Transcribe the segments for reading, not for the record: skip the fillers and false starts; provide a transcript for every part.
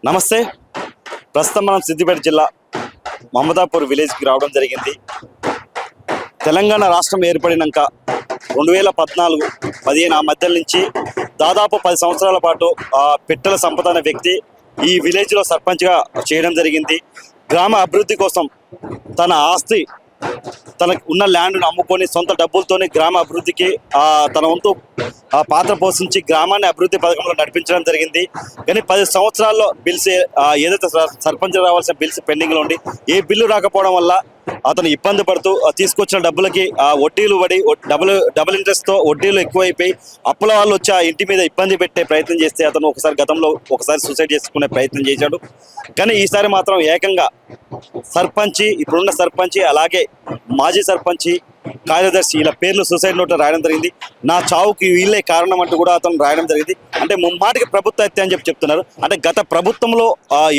నమస్తే. ప్రస్తుతం మనం సిద్దిపేట జిల్లా మమతాపూర్ విలేజ్కి రావడం జరిగింది. తెలంగాణ రాష్ట్రం ఏర్పడినాక 2014-15 ఆ మధ్య నుంచి దాదాపు 10 సంవత్సరాల పాటు పిట్టల సంపద అనే వ్యక్తి ఈ విలేజ్లో సర్పంచ్గా చేయడం జరిగింది. గ్రామ అభివృద్ధి కోసం తన ఆస్తి, తనకు ఉన్న ల్యాండ్ను అమ్ముకొని సొంత డబ్బులతోనే గ్రామ అభివృద్ధికి తన వంతు పాత్ర పోషించి గ్రామాన్ని అభివృద్ధి పథకంలో నడిపించడం జరిగింది. కానీ 10 సంవత్సరాల్లో బిల్స్ ఏదైతే సర్పంచ్ రావాల్సిన బిల్స్ పెండింగ్లో ఉండి ఏ బిల్లు రాకపోవడం వల్ల అతను ఇబ్బంది పడుతూ తీసుకొచ్చిన డబ్బులకి వడ్డీలు పడి డబుల్ ఇంట్రెస్ట్తో వడ్డీలు ఎక్కువైపోయి అప్పుల వాళ్ళు వచ్చి ఆ ఇంటి మీద ఇబ్బంది పెట్టే ప్రయత్నం చేస్తే అతను గతంలో ఒకసారి సూసైడ్ చేసుకునే ప్రయత్నం చేశాడు. కానీ ఈసారి మాత్రం ఏకంగా సర్పంచి, ఇప్పుడున్న సర్పంచి, అలాగే మాజీ సర్పంచి, కార్యదర్శి ఇలా పేర్లు సూసైడ్ నోట్లో రాయడం జరిగింది. నా చావుకి వీళ్ళే కారణం అంటూ కూడా అతను రాయడం జరిగింది. అంటే ముమ్మాటికి ప్రభుత్వ హత్య అని చెప్తున్నారు. అంటే గత ప్రభుత్వంలో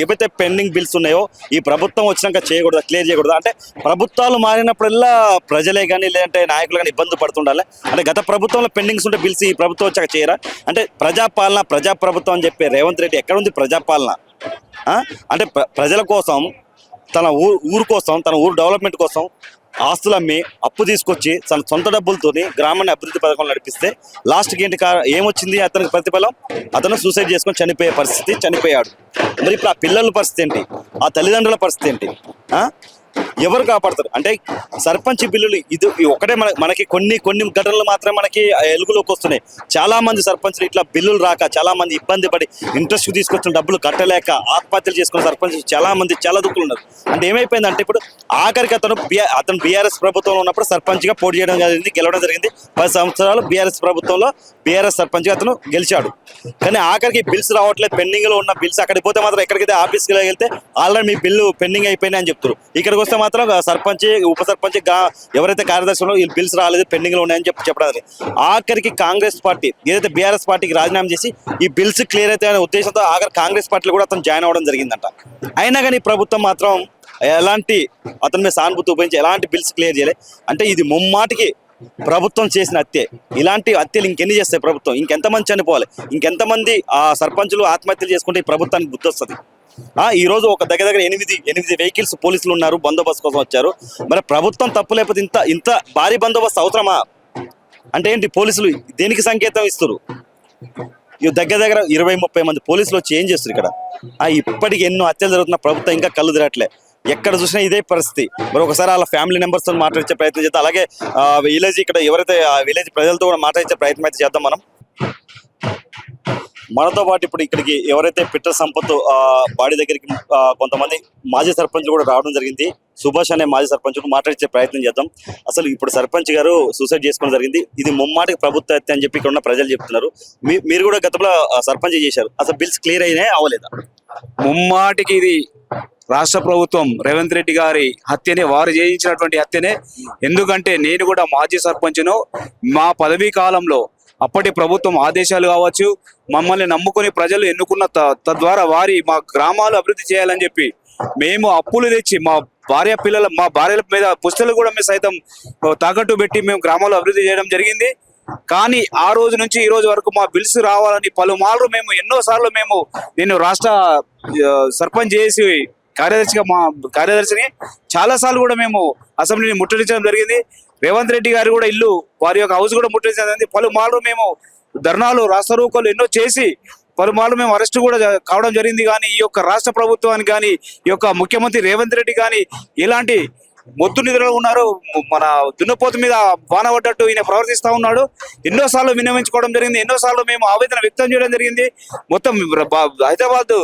ఏవైతే పెండింగ్ బిల్స్ ఉన్నాయో ఈ ప్రభుత్వం వచ్చినాక చేయకూడదు, క్లియర్ చేయకూడదు. అంటే ప్రభుత్వాలు మారినప్పుడల్లా ప్రజలే కానీ లేదంటే నాయకులు కానీ ఇబ్బంది పడుతుండాలి. అంటే గత ప్రభుత్వంలో పెండింగ్స్ ఉంటే బిల్స్ ఈ ప్రభుత్వం వచ్చాక చేయరా? అంటే ప్రజాపాలన, ప్రజాప్రభుత్వం అని చెప్పే రేవంత్ రెడ్డి ఎక్కడుంది ప్రజాపాలన? అంటే ప్రజల కోసం, తన ఊరు కోసం, తన ఊరు డెవలప్మెంట్ కోసం ఆస్తులు అమ్మి అప్పు తీసుకొచ్చి తన సొంత డబ్బులతోని గ్రామాన్ని అభివృద్ధి పథకం నడిపిస్తే లాస్ట్కి ఏమొచ్చింది? అతనికి ప్రతిఫలం అతను సూసైడ్ చేసుకొని చనిపోయాడు. మరి ఇప్పుడు ఆ పిల్లల పరిస్థితి ఏంటి? ఆ తల్లిదండ్రుల పరిస్థితి ఏంటి? ఎవరు కాపాడతారు? అంటే సర్పంచ్ బిల్లులు ఇది ఒకటే మనకి కొన్ని ఘటనలు మాత్రమే మనకి ఎలుగులోకి వస్తున్నాయి. చాలా మంది సర్పంచ్లు ఇట్లా బిల్లులు రాక చాలా మంది ఇబ్బంది పడి ఇంట్రెస్ట్ తీసుకొచ్చిన డబ్బులు కట్టలేక ఆత్మహత్యలు చేసుకున్న సర్పంచ్ చాలా దుఃఖులు ఉన్నారు. అంటే ఏమైపోయిందంటే ఇప్పుడు ఆఖరికి అతను బీఆర్ఎస్ ప్రభుత్వంలో ఉన్నప్పుడు సర్పంచ్గా పోటీ చేయడం జరిగింది, గెలవడం జరిగింది. 10 సంవత్సరాలు బీఆర్ఎస్ ప్రభుత్వంలో బీఆర్ఎస్ సర్పంచ్గా అతను గెలిచాడు. కానీ ఆఖరికి బిల్స్ రావట్లేదు. పెండింగ్లో ఉన్న బిల్స్ అక్కడికి పోతే మాత్రం ఎక్కడికైతే ఆఫీస్కి వెళ్తే ఆల్రెడీ మీ బిల్లు పెండింగ్ అయిపోయినాయి అని చెప్తారు. ఇక్కడికి వస్తే మాత్రం సర్పంచ్, ఉప సర్పంచ్, ఎవరైతే కార్యదర్శులు ఈ బిల్స్ రాలేదు, పెండింగ్ లో ఉన్నాయని చెప్పడానికి ఆఖరికి కాంగ్రెస్ పార్టీ ఏదైతే బీఆర్ఎస్ పార్టీకి రాజీనామా చేసి ఈ బిల్స్ క్లియర్ అయితే అనే ఉద్దేశంతో ఆఖరి కాంగ్రెస్ పార్టీలో కూడా అతను జాయిన్ అవ్వడం జరిగిందంట. అయినా కానీ ప్రభుత్వం మాత్రం ఎలాంటి అతని మీద సానుభూతి ఉపయోగించి ఎలాంటి బిల్స్ క్లియర్ చేయలేదు. అంటే ఇది ముమ్మాటికి ప్రభుత్వం చేసిన హత్యే. ఇలాంటి హత్యలు ఇంకెన్ని చేస్తాయి ప్రభుత్వం? ఇంకెంతమంది చనిపోవాలి? ఇంకెంతమంది ఆత్మహత్యలు చేసుకుంటే ఈ ప్రభుత్వానికి బుద్ధి వస్తుంది? ఈరోజు ఒక దగ్గర 8 వెహికల్స్ పోలీసులు ఉన్నారు, బందోబస్తు కోసం వచ్చారు. మరి ప్రభుత్వం తప్పు లేకపోతే ఇంత భారీ బందోబస్తు అవసరమా? అంటే ఏంటి? పోలీసులు దేనికి సంకేతం ఇస్తారు? దగ్గర 20-30 మంది పోలీసులు వచ్చి ఏం చేస్తారు ఇక్కడ? ఇప్పటికి ఎన్నో హత్యలు జరుగుతున్న ప్రభుత్వం ఇంకా కళ్ళు తిరగట్లే. ఎక్కడ చూసినా ఇదే పరిస్థితి. మరి ఒకసారి వాళ్ళ ఫ్యామిలీ మెంబర్స్తో మాట్లాడించే ప్రయత్నం చేద్దాం. అలాగే విలేజ్ ఇక్కడ ఎవరైతే విలేజ్ ప్రజలతో కూడా మాట్లాడించే ప్రయత్నం అయితే చేద్దాం. మనతో పాటు ఇప్పుడు ఇక్కడికి ఎవరైతే పిట్టల సంపత్ బాడీ దగ్గరికి కొంతమంది మాజీ సర్పంచ్లు కూడా రావడం జరిగింది. సుభాష్ అనే మాజీ సర్పంచ్ మాట్లాడించే ప్రయత్నం చేద్దాం. అసలు ఇప్పుడు సర్పంచ్ గారు సూసైడ్ చేసుకోవడం జరిగింది. ఇది ముమ్మాటికి ప్రభుత్వ హత్య అని చెప్పి ఇక్కడ ఉన్న ప్రజలు చెప్తున్నారు. మీరు కూడా గతంలో సర్పంచ్ చేశారు. అసలు బిల్స్ క్లియర్ అయినాయి అవ్వలేదా? ముమ్మాటికి ఇది రాష్ట్ర ప్రభుత్వం రేవంత్ రెడ్డి గారి హత్యనే, వారు చేయించినటువంటి హత్యనే. ఎందుకంటే నేను కూడా మాజీ సర్పంచ్ను. మా పదవీ కాలంలో అప్పటి ప్రభుత్వం ఆదేశాలు కావచ్చు, మమ్మల్ని నమ్ముకొని ప్రజలు ఎన్నుకున్న తద్వారా మా గ్రామాలు అభివృద్ధి చేయాలని చెప్పి మేము అప్పులు తెచ్చి మా భార్యల మీద పుస్తలు కూడా మేము సైతం తాకట్టు పెట్టి మేము గ్రామాలు అభివృద్ధి చేయడం జరిగింది. కానీ ఆ రోజు నుంచి ఈ రోజు వరకు మా బిల్స్ రావాలని పలుమార్లు ఎన్నోసార్లు నేను రాష్ట్ర సర్పంచ్ చేసి కార్యదర్శిని చాలాసార్లు కూడా మేము అసెంబ్లీని ముట్టడించడం జరిగింది. రేవంత్ రెడ్డి గారు కూడా వారి యొక్క హౌస్ కూడా ముట్టడించడం జరిగింది. పలుమార్లు మేము ధర్నాలు, రాస్తారోకోలు ఎన్నో చేసి పలుమార్లు మేము అరెస్ట్ కూడా కావడం జరిగింది. కానీ ఈ యొక్క రాష్ట్ర ప్రభుత్వానికి కానీ ఈ యొక్క ముఖ్యమంత్రి రేవంత్ రెడ్డి కానీ ఎలాంటి మొద్దు నిధులు ఉన్నారు. మన దున్నపోతు మీద వాన పడ్డట్టు ఈయన ప్రవర్తిస్తూ ఉన్నాడు. ఎన్నోసార్లు విన్నవించుకోవడం జరిగింది. ఎన్నోసార్లు మేము ఆవేదన వ్యక్తం చేయడం జరిగింది. మొత్తం హైదరాబాద్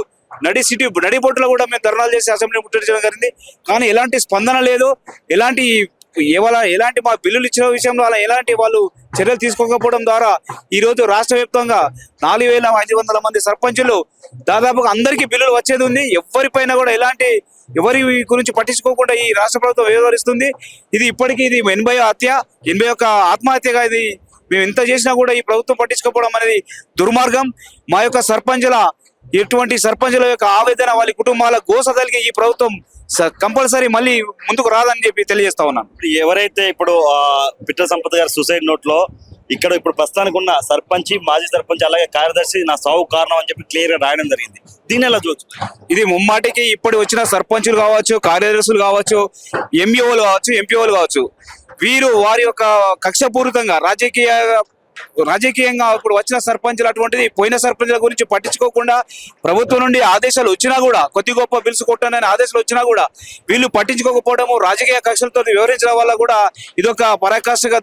నడిబొట్టులో కూడా మేము ధర్నాలు చేసి అసెంబ్లీ ముట్టడించడం జరిగింది. కానీ ఎలాంటి స్పందన లేదు. ఎలాంటి మా బిల్లులు ఇచ్చిన విషయంలో ఎలాంటి వాళ్ళు చర్యలు తీసుకోకపోవడం ద్వారా ఈరోజు రాష్ట్ర వ్యాప్తంగా 4500 మంది సర్పంచులు దాదాపుగా అందరికీ బిల్లులు వచ్చేది ఉంది. ఎవరిపైన కూడా ఎవరి గురించి పట్టించుకోకుండా ఈ రాష్ట్ర ప్రభుత్వం వ్యవహరిస్తుంది. ఇది ఇప్పటికీ 81 ఆత్మహత్యగా ఇది మేము ఎంత చేసినా కూడా ఈ ప్రభుత్వం పట్టించుకోకపోవడం అనేది దుర్మార్గం. మా యొక్క ఇటువంటి సర్పంచుల యొక్క ఆవేదన, వాళ్ళ కుటుంబాల గోసదలికి ఈ ప్రభుత్వం కంపల్సరీ మళ్ళీ ముందుకు రాదని చెప్పి తెలియజేస్తా ఉన్నాను. ఎవరైతే ఇప్పుడు పిట్టల సంపత్ గారు సూసైడ్ నోట్లో ఇక్కడ ఇప్పుడు ప్రస్తుతానికి ఉన్న సర్పంచ్, మాజీ సర్పంచ్, అలాగే కార్యదర్శి నా సావు కారణం అని చెప్పి క్లియర్ గా రాయడం జరిగింది. దీన్ని ఎలా చూడొచ్చు? ఇది ముమ్మాటికి ఇప్పుడు వచ్చిన సర్పంచులు కావచ్చు, కార్యదర్శులు కావచ్చు, ఎంఈఓలు కావచ్చు, ఎంపీఓలు కావచ్చు, వీరు వారి యొక్క కక్షపూరితంగా రాజకీయంగా ఇప్పుడు వచ్చిన సర్పంచులు అటువంటిది పోయిన సర్పంచుల గురించి పట్టించుకోకుండా ప్రభుత్వం నుండి ఆదేశాలు వచ్చినా కూడా కొద్ది గొప్ప బిల్స్ కొట్టానని ఆదేశాలు వచ్చినా కూడా వీళ్ళు పట్టించుకోకపోవడము, రాజకీయ కక్షలతో వివరించడం వల్ల కూడా ఇదొక పరాకాష్ఠగా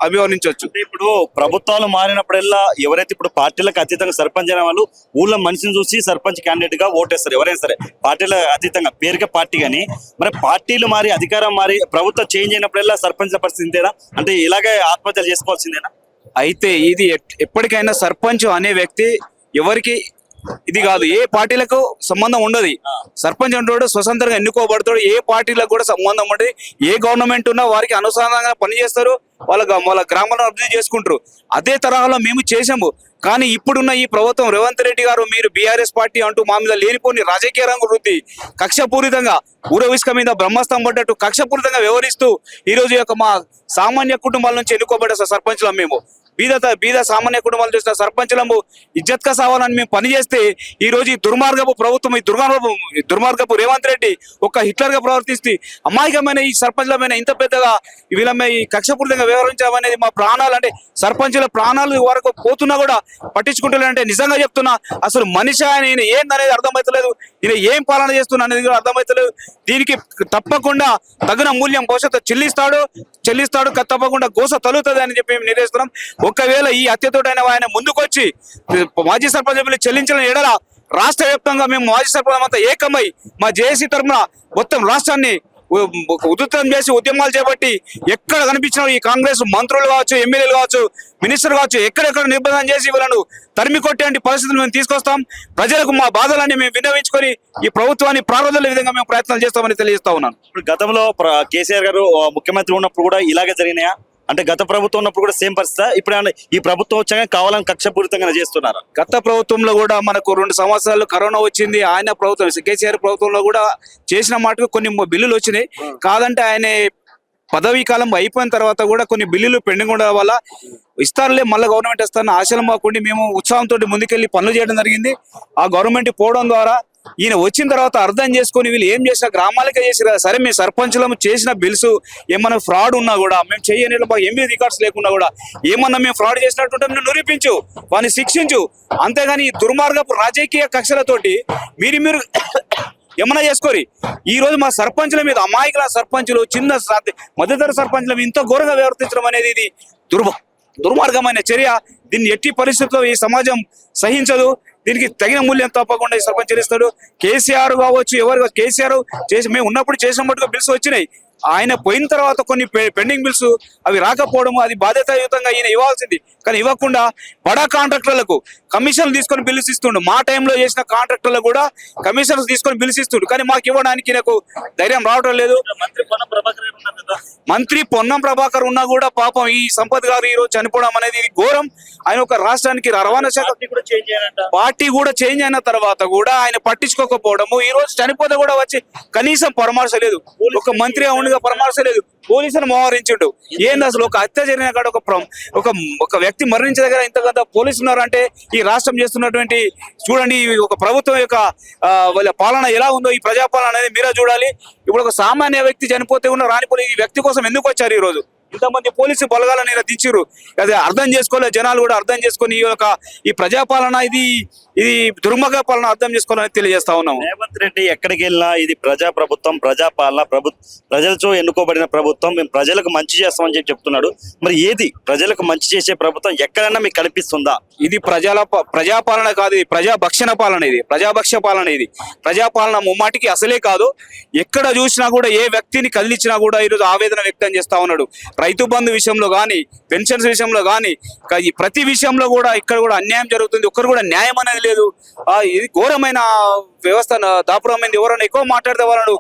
అభివర్ణించవచ్చు. అంటే ఇప్పుడు ప్రభుత్వాలు మారినప్పుడల్లా ఎవరైతే ఇప్పుడు పార్టీలకు అతీతంగా సర్పంచ్ అయిన వాళ్ళు ఊళ్ళో మనిషిని చూసి సర్పంచ్ క్యాండిడేట్ గా ఓటేస్తారు. ఎవరైనా సరే పార్టీల అతీతంగా, పేరుగా పార్టీ కానీ, మరి పార్టీలు మారి అధికారం మారి ప్రభుత్వం చేంజ్ అయినప్పుడల్లా సర్పంచ్ల పరిస్థితి ఇంతేనా? అంటే ఇలాగే ఆత్మహత్యలు చేసుకోవాల్సిందేనా? అయితే ఇది ఎప్పటికైనా సర్పంచ్ అనే వ్యక్తి ఎవరికి ఇది కాదు, ఏ పార్టీలకు సంబంధం ఉండదు. సర్పంచ్ అంటాడు స్వతంత్రంగా ఎన్నుకోబడతాడు, ఏ పార్టీలకు కూడా సంబంధం ఉండదు. ఏ గవర్నమెంట్ ఉన్నా వారికి అనుసంధానంగా పనిచేస్తారు, వాళ్ళ గ్రామాలను అభివృద్ధి చేసుకుంటారు. అదే తరహాలో మేము చేసాము. కానీ ఇప్పుడున్న ఈ ప్రభుత్వం రేవంత్ రెడ్డి గారు మీరు బీఆర్ఎస్ పార్టీ అంటూ మా మీద లేనిపోని రాజకీయ రంగు వృద్ధి కక్షపూరితంగా ఊరవిష్క మీద బ్రహ్మస్తం పడ్డట్టు కక్షపూరితంగా వ్యవహరిస్తూ ఈ రోజు యొక్క మా సామాన్య కుటుంబాల నుంచి ఎన్నుకోబడ్డ సర్పంచులం మేము. బీద సామాన్య కుటుంబాలు చేసిన సర్పంచులము ఇజ్జత్గా సావాలని మేము పనిచేస్తే ఈ రోజు ఈ దుర్మార్గపు ప్రభుత్వం, ఈ దుర్మార్గపు రేవంత్ రెడ్డి ఒక హిట్లర్ గా ప్రవర్తిస్తే అమాయకమైన ఈ సర్పంచులమైన ఇంత పెద్దగా వీళ్ళమే ఈ కక్షపూరితంగా వ్యవహరించడం అనేది మా ప్రాణాలు, అంటే సర్పంచుల ప్రాణాలు వరకు పోతున్నా కూడా పట్టించుకుంటున్నారంటే నిజంగా చెప్తున్నా అసలు మనిషి ఆయన ఏందనేది అర్థమవుతలేదు, ఈయన ఏం పాలన చేస్తున్నా అనేది కూడా అర్థమవుతలేదు. దీనికి తప్పకుండా తగిన మూల్యం భవిష్యత్తు చెల్లిస్తాడు తప్పకుండా గోస తలుగుతుంది అని చెప్పి మేము నిర్ణయిస్తున్నాం. ఒకవేళ ఈ హత్యతోటైన ఆయన ముందుకొచ్చి మాజీ సర్పంచ్ చెల్లించిన ఎడల రాష్ట్ర వ్యాప్తంగా మేము మాజీ సర్పంచ్ అంతా ఏకమై మా జేఏసీ తరఫున మొత్తం రాష్ట్రాన్ని ఉధృతం చేసి ఉద్యమాలు చేపట్టి ఎక్కడ కనిపించిన ఈ కాంగ్రెస్ మంత్రులు కావచ్చు, ఎమ్మెల్యేలు కావచ్చు, మినిస్టర్ కావచ్చు, ఎక్కడెక్కడ నిర్బంధం చేసి వీళ్ళను తరిమి కొట్టేంటి పరిస్థితులు మేము తీసుకొస్తాం. ప్రజలకు మా బాధలన్నీ మేము విన్నవించుకొని ఈ ప్రభుత్వాన్ని ప్రారంభంలో విధంగా మేము ప్రయత్నాలు చేస్తామని తెలియజేస్తా ఉన్నాను. ఇప్పుడు గతంలో కేసీఆర్ గారు ముఖ్యమంత్రి ఉన్నప్పుడు కూడా ఇలాగే జరిగినాయా? అంటే గత ప్రభుత్వం ఉన్నప్పుడు కూడా సేమ్ పరిస్థితి, ఇప్పుడు ఈ ప్రభుత్వం వచ్చాక కావాలని కక్షపూరితంగా చేస్తున్నారు. గత ప్రభుత్వంలో కూడా మనకు 2 సంవత్సరాలు కరోనా వచ్చింది. ఆయన ప్రభుత్వం కేసీఆర్ ప్రభుత్వంలో కూడా చేసిన మాటకు కొన్ని బిల్లులు వచ్చినాయి. కాదంటే ఆయన పదవీ కాలం అయిపోయిన తర్వాత కూడా కొన్ని బిల్లులు పెండింగ్ ఉండడం వల్ల ఇస్తారులే మళ్ళీ గవర్నమెంట్ ఇస్తారని ఆశలు మాకుండి మేము ఉత్సాహంతో ముందుకెళ్లి పనులు చేయడం జరిగింది. ఆ గవర్నమెంట్ పోవడం ద్వారా ఈయన వచ్చిన తర్వాత అర్థం చేసుకొని వీళ్ళు ఏం చేసినా గ్రామాలకే చేసి కదా సరే, మేము సర్పంచులము చేసిన బిల్స్ ఏమన్నా ఫ్రాడ్ ఉన్నా కూడా మేము చేయని ఎంబీ రికార్డ్స్ లేకుండా కూడా ఏమన్నా మేము ఫ్రాడ్ చేసినట్టుంటే మేము నిరూపించు, వాడిని శిక్షించు. అంతేగాని ఈ దుర్మార్గపు రాజకీయ కక్షలతోటి మీరు ఏమన్నా చేసుకోరి. ఈ రోజు మా సర్పంచుల మీద అమాయకుల సర్పంచులు, చిన్న మధ్యతర సర్పంచుల మీద ఇంత ఘోరంగా వ్యవహరించడం అనేది ఇది దుర్మార్గమైన చర్య. దీన్ని ఎట్టి పరిస్థితుల్లో ఈ సమాజం సహించదు. దీనికి తగిన మూల్యం తప్పకుండా ఈ సర్పంచ్ చెల్లిస్తాడు. కేసీఆర్ కావచ్చు, ఎవరు కేసీఆర్ చేసి మేము ఉన్నప్పుడు చేసిన మట్టుగా బిల్స్ వచ్చినాయి. ఆయన పోయిన తర్వాత కొన్ని పెండింగ్ బిల్స్ అవి రాకపోవడము అది బాధ్యతాయుతంగా ఈయన ఇవ్వాల్సింది. కానీ ఇవ్వకుండా బడా కాంట్రాక్టర్లకు కమిషన్లు తీసుకొని బిల్స్ ఇస్తుండు. మా టైంలో చేసిన కాంట్రాక్టర్లకు కూడా కమిషన్స్ తీసుకొని బిల్స్ ఇస్తుండు. కానీ మాకు ఇవ్వడానికి నాకు ధైర్యం రావడం లేదు. మంత్రి పొన్నం ప్రభాకర్ ఉన్నా కూడా పాపం ఈ సంపత్ గారు ఈ రోజు చనిపోవడం అనేది ఇది ఘోరం. ఆయన ఒక రాష్ట్రానికి రవాణా శాఖ పార్టీ కూడా చేంజ్ అయిన తర్వాత కూడా ఆయన పట్టించుకోకపోవడము, ఈ రోజు చనిపోతే కూడా వచ్చి కనీసం పరామర్శలేదు. ఒక మంత్రిగా ఉండగా పరామర్శలేదు, పోలీసులు మోహరించుండు. ఏంది అసలు ఒక హత్య జరిగిన కాడ ఒక వ్యక్తి మరణించే దగ్గర ఇంతకంత పోలీసులు ఉన్నారంటే ఈ రాష్ట్రం చేస్తున్నటువంటి చూడండి ఒక ప్రభుత్వం యొక్క వాళ్ళ పాలన ఎలా ఉందో, ఈ ప్రజాపాలన అనేది మీరే చూడాలి. ఇప్పుడు ఒక సామాన్య వ్యక్తి చనిపోతే ఉన్న రానిపోయి ఈ వ్యక్తి కోసం ఎందుకు వచ్చారు? ఈ రోజు ఇంతమంది పోలీసు బలగాలని ఇలా దించారు. అదే అర్థం చేసుకోలే జనాలు కూడా అర్థం చేసుకొని ఈ ప్రజాపాలన ఇది దుర్మార్గ పాలన అర్థం చేసుకోవాలని తెలియజేస్తా ఉన్నాం. రేవంత్ రెడ్డి ఎక్కడికి వెళ్ళినా ఇది ప్రజా ప్రభుత్వం, ప్రజాపాలన, ప్రజలతో ఎన్నుకోబడిన ప్రభుత్వం, మేము ప్రజలకు మంచి చేస్తామని చెప్తున్నాడు. మరి ఏది ప్రజలకు మంచి చేసే ప్రభుత్వం ఎక్కడైనా మీకు కనిపిస్తుందా? ఇది ప్రజాపాలన కాదు, ఇది ప్రజాభక్షణ పాలన. ఇది ప్రజాభక్ష పాలన. ఇది ప్రజాపాలన ముమ్మాటికి అసలే కాదు. ఎక్కడ చూసినా కూడా ఏ వ్యక్తిని కదిలించినా కూడా ఈరోజు ఆవేదన వ్యక్తం చేస్తా ఉన్నాడు. రైతు బంధు విషయంలో కానీ, పెన్షన్స్ విషయంలో కానీ, ప్రతి విషయంలో కూడా ఇక్కడ కూడా అన్యాయం జరుగుతుంది. ఒక్కరు కూడా న్యాయం అనేది లేదు. ఇది ఘోరమైన వ్యవస్థ దాపురమైంది. ఎవరైనా ఎక్కువ మాట్లాడితే వాళ్ళను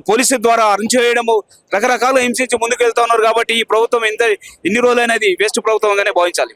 పోలీసు ద్వారా అరెంజ్ రకరకాల హింసించి ముందుకు వెళ్తా ఉన్నారు. కాబట్టి ఈ ప్రభుత్వం ఇన్ని రోజులైనది వేస్ట్ ప్రభుత్వంగానే భావించాలి.